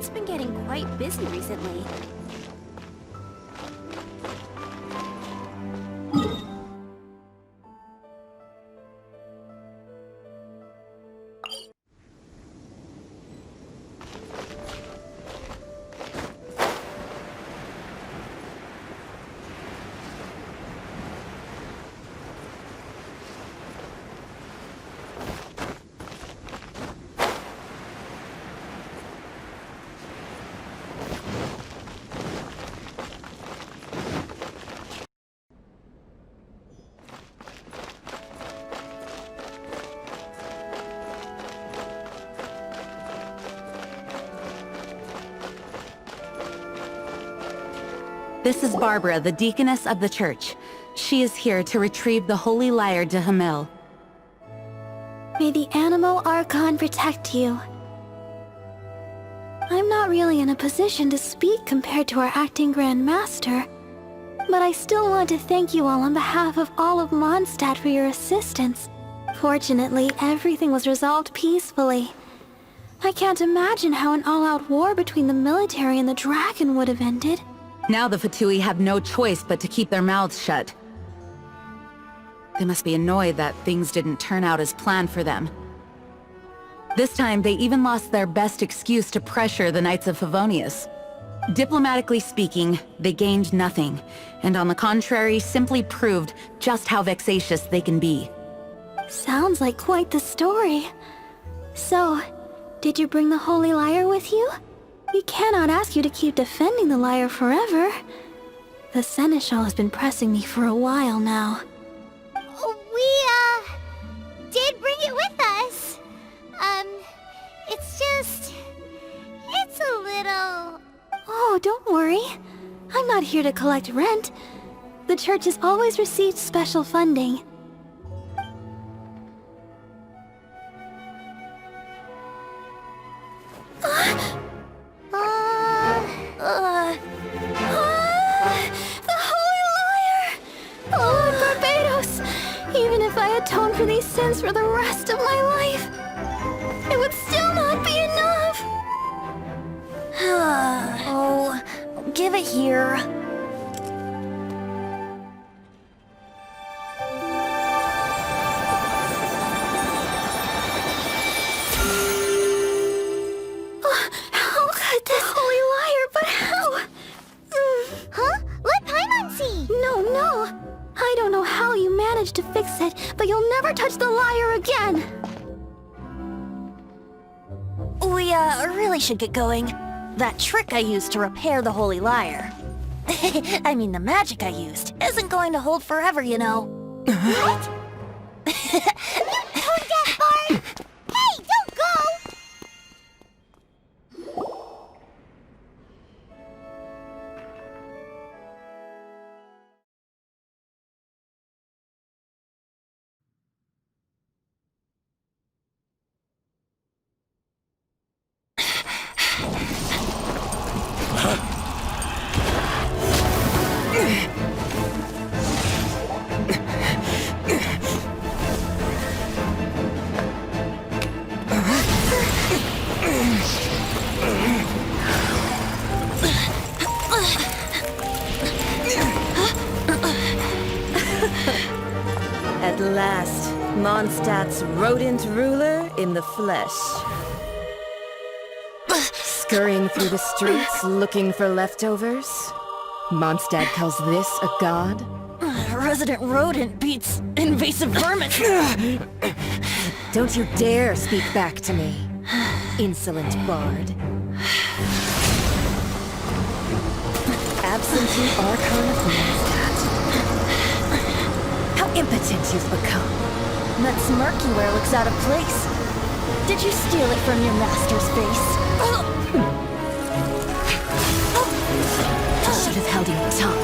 It's been getting quite busy recently. This is Barbara, the deaconess of the church. She is here to retrieve the holy lyre to Hamil. May the animal Archon protect you. I'm not really in a position to speak compared to our acting Grand Master, but I still want to thank you all on behalf of all of Mondstadt for your assistance. Fortunately, everything was resolved peacefully. I can't imagine how an all-out war between the military and the dragon would have ended. Now the Fatui have no choice but to keep their mouths shut. They must be annoyed that things didn't turn out as planned for them. This time, they even lost their best excuse to pressure the Knights of Favonius. Diplomatically speaking, they gained nothing, and on the contrary, simply proved just how vexatious they can be. Sounds like quite the story. So, did you bring the holy lyre with you? We cannot ask you to keep defending the lyre forever. The Seneschal has been pressing me for a while now. We, did bring it with us. It's a little... Oh, don't worry. I'm not here to collect rent. The church has always received special funding. The Holy Lyre! Lord Barbados! Even if I atone for these sins for the rest of my life, it would still not be enough! Oh, give it here. How could this Holy Lyre, but how? Huh? Let Paimon see! No. I don't know how you managed to fix it, but you'll never touch the lyre again! We, really should get going. That trick I used to repair the Holy Lyre. I mean, the magic I used isn't going to hold forever, you know. What? Tone deaf, Bard! Hey, don't go! At last, Mondstadt's rodent ruler in the flesh. Scurrying through the streets looking for leftovers? Mondstadt calls this a god? Resident rodent beats invasive vermin. Don't you dare speak back to me, insolent bard. Absentee Archon of Mondstadt. How impotent you've become. That smirk you wear looks out of place. Did you steal it from your master's face? You should have held your tongue.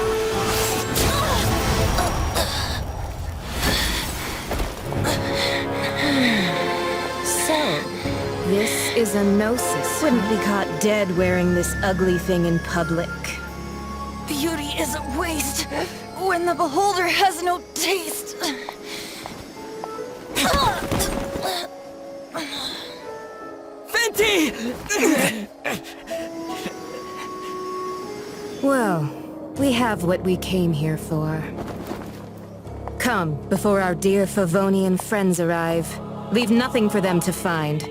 So, this is a gnosis. Wouldn't be caught dead wearing this ugly thing in public. Beauty is a waste when the beholder has no taste. Fenty! Well, we have what we came here for. Come, before our dear Favonian friends arrive. Leave nothing for them to find.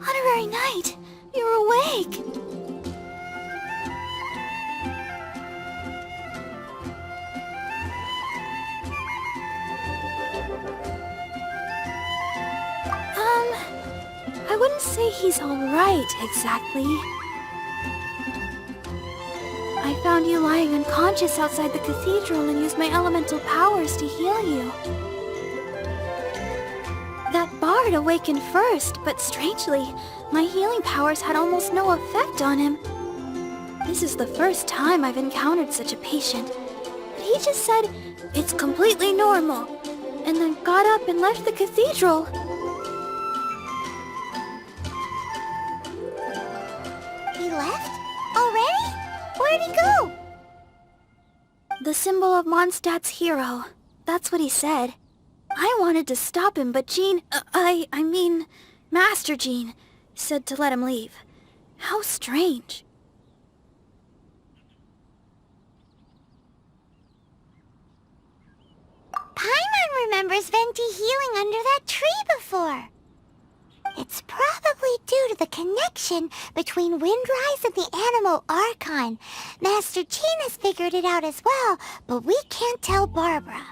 Honorary Knight, you're awake. I wouldn't say he's alright, exactly. I found you lying unconscious outside the cathedral and used my elemental powers to heal you. That bard awakened first, but strangely, my healing powers had almost no effect on him. This is the first time I've encountered such a patient. But he just said, "It's completely normal," and then got up and left the cathedral. He left? Already? Where'd he go? The symbol of Mondstadt's hero. That's what he said. I wanted to stop him, but Jean... I mean, Master Jean said to let him leave. How strange. Paimon remembers Venti healing under that tree before. It's probably due to the connection between Windrise and the animal Archon. Master Jean has figured it out as well, but we can't tell Barbara.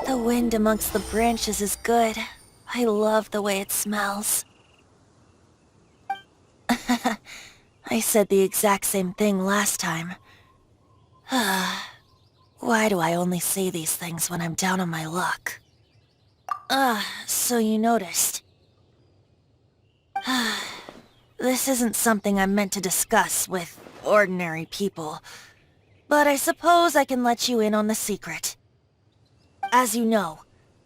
The wind amongst the branches is good. I love the way it smells. I said the exact same thing last time. Why do I only say these things when I'm down on my luck? So you noticed. This isn't something I'm meant to discuss with ordinary people, but I suppose I can let you in on the secret. As you know,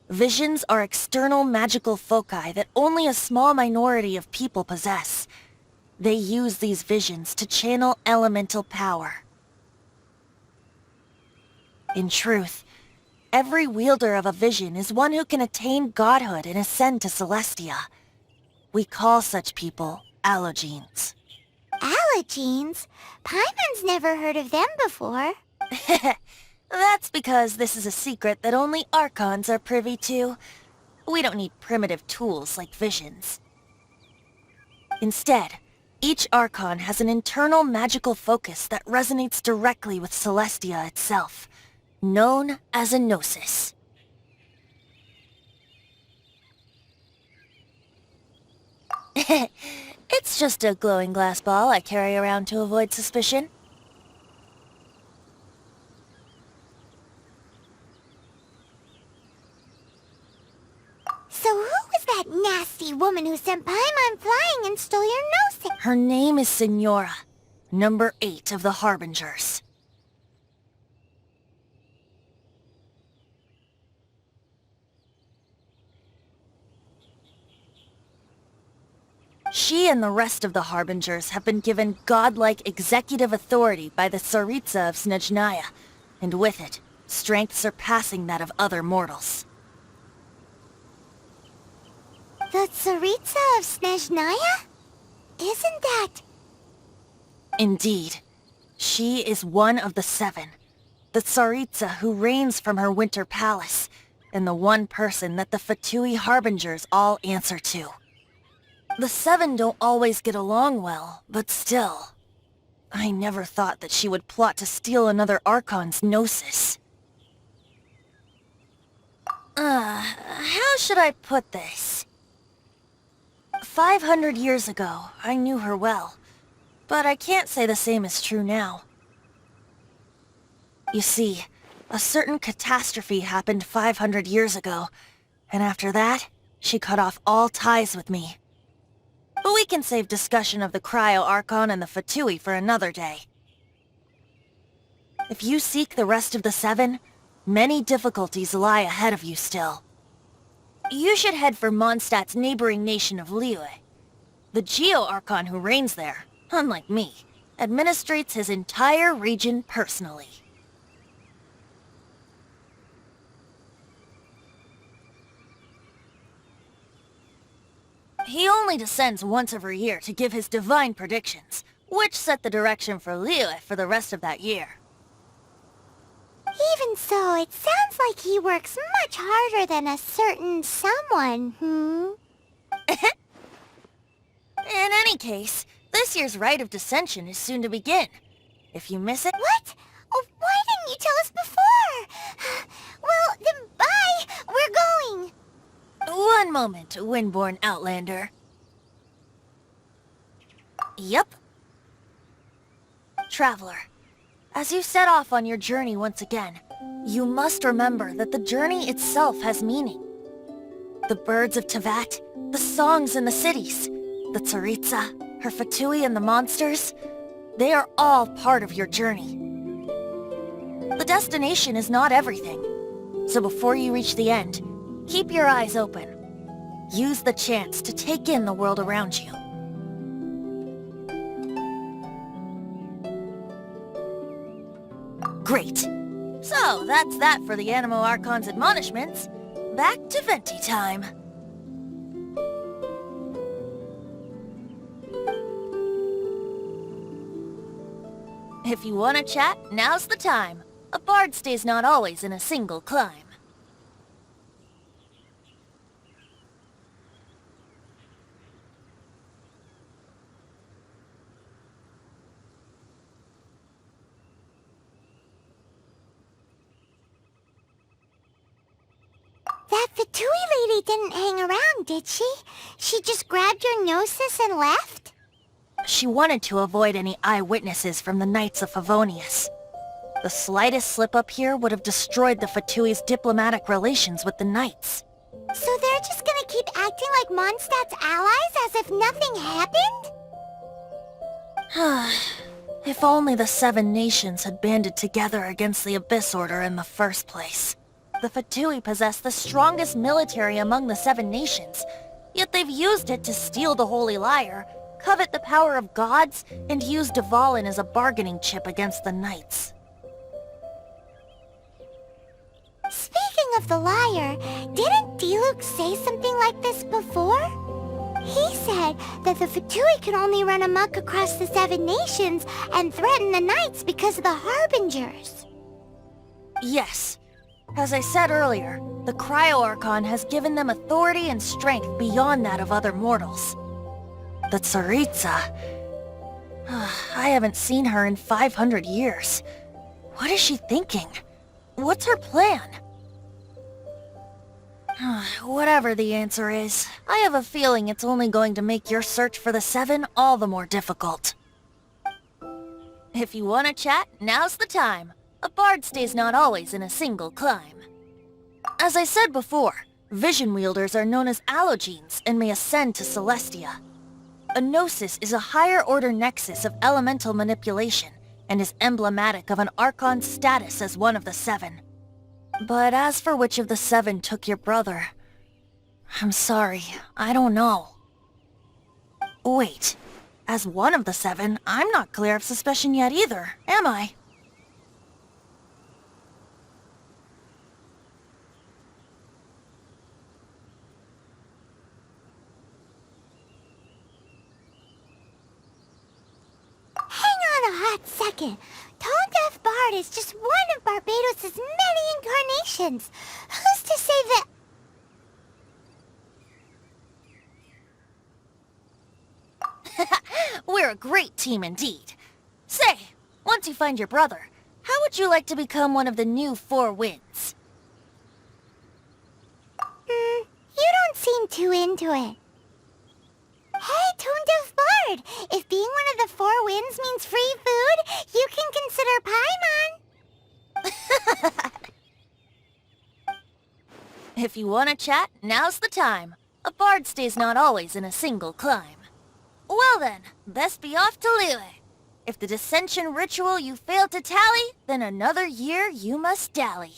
visions are external magical foci that only a small minority of people possess. They use these visions to channel elemental power. In truth, every wielder of a vision is one who can attain godhood and ascend to Celestia. We call such people allogenes. Allogenes? Paimon's never heard of them before. That's because this is a secret that only Archons are privy to. We don't need primitive tools like visions. Instead, each Archon has an internal magical focus that resonates directly with Celestia itself, known as a gnosis. It's just a glowing glass ball I carry around to avoid suspicion. So who was that nasty woman who sent Paimon flying and stole your nose? Her name is Signora, number 8 of the Harbingers. She and the rest of the Harbingers have been given godlike executive authority by the Tsaritsa of Snezhnaya, and with it, strength surpassing that of other mortals. The Tsaritsa of Snezhnaya? Isn't that... Indeed. She is one of the 7, the Tsaritsa who reigns from her winter palace, and the one person that the Fatui Harbingers all answer to. The 7 don't always get along well, but still. I never thought that she would plot to steal another Archon's Gnosis. How should I put this? 500 years ago, I knew her well, but I can't say the same is true now. You see, a certain catastrophe happened 500 years ago, and after that, she cut off all ties with me. But we can save discussion of the Cryo Archon and the Fatui for another day. If you seek the rest of the Seven, many difficulties lie ahead of you still. You should head for Mondstadt's neighboring nation of Liyue. The Geo-Archon who reigns there, unlike me, administrates his entire region personally. He only descends once every year to give his divine predictions, which set the direction for Liyue for the rest of that year. Even so, it sounds like he works much harder than a certain someone, In any case, this year's Rite of Descension is soon to begin. If you miss it... What? Oh, why didn't you tell us before? Well, then bye! We're going! One moment, Windborn Outlander. Yup. Traveler, as you set off on your journey once again, you must remember that the journey itself has meaning. The birds of Tevat, the songs in the cities, the Tsaritsa, her Fatui and the monsters, they are all part of your journey. The destination is not everything, so before you reach the end, keep your eyes open. Use the chance to take in the world around you. Great. So, that's that for the Animo Archon's admonishments. Back to Venti time. If you want to chat, now's the time. A bard stays not always in a single climb. That Fatui lady didn't hang around, did she? She just grabbed your Gnosis and left? She wanted to avoid any eyewitnesses from the Knights of Favonius. The slightest slip-up here would have destroyed the Fatui's diplomatic relations with the Knights. So they're just gonna keep acting like Mondstadt's allies as if nothing happened? If only the Seven Nations had banded together against the Abyss Order in the first place. The Fatui possess the strongest military among the Seven Nations, yet they've used it to steal the Holy Lyre, covet the power of gods, and use Dvalin as a bargaining chip against the Knights. Speaking of the lyre, didn't Diluc say something like this before? He said that the Fatui could only run amok across the Seven Nations and threaten the Knights because of the Harbingers. Yes. As I said earlier, the Cryo Archon has given them authority and strength beyond that of other mortals. The Tsaritsa... I haven't seen her in 500 years. What is she thinking? What's her plan? Whatever the answer is, I have a feeling it's only going to make your search for the Seven all the more difficult. If you want to chat, now's the time. A bard stays not always in a single climb. As I said before, vision wielders are known as allogenes and may ascend to Celestia. A Gnosis is a higher-order nexus of elemental manipulation and is emblematic of an Archon's status as one of the Seven. But as for which of the Seven took your brother, I'm sorry, I don't know. Wait, as one of the Seven, I'm not clear of suspicion yet either, am I? Hang on a hot second. Tone Deaf Bard is just one of Barbados' many incarnations. Who's to say that... We're a great team indeed. Say, once you find your brother, how would you like to become one of the new Four Winds? You don't seem too into it. Hey, Tone Deaf Bard! If being one of the Four Winds means free food, you can consider Paimon. If you want to chat, now's the time. A bard stays not always in a single climb. Well then, best be off to Liyue. If the dissension ritual you failed to tally, then another year you must dally.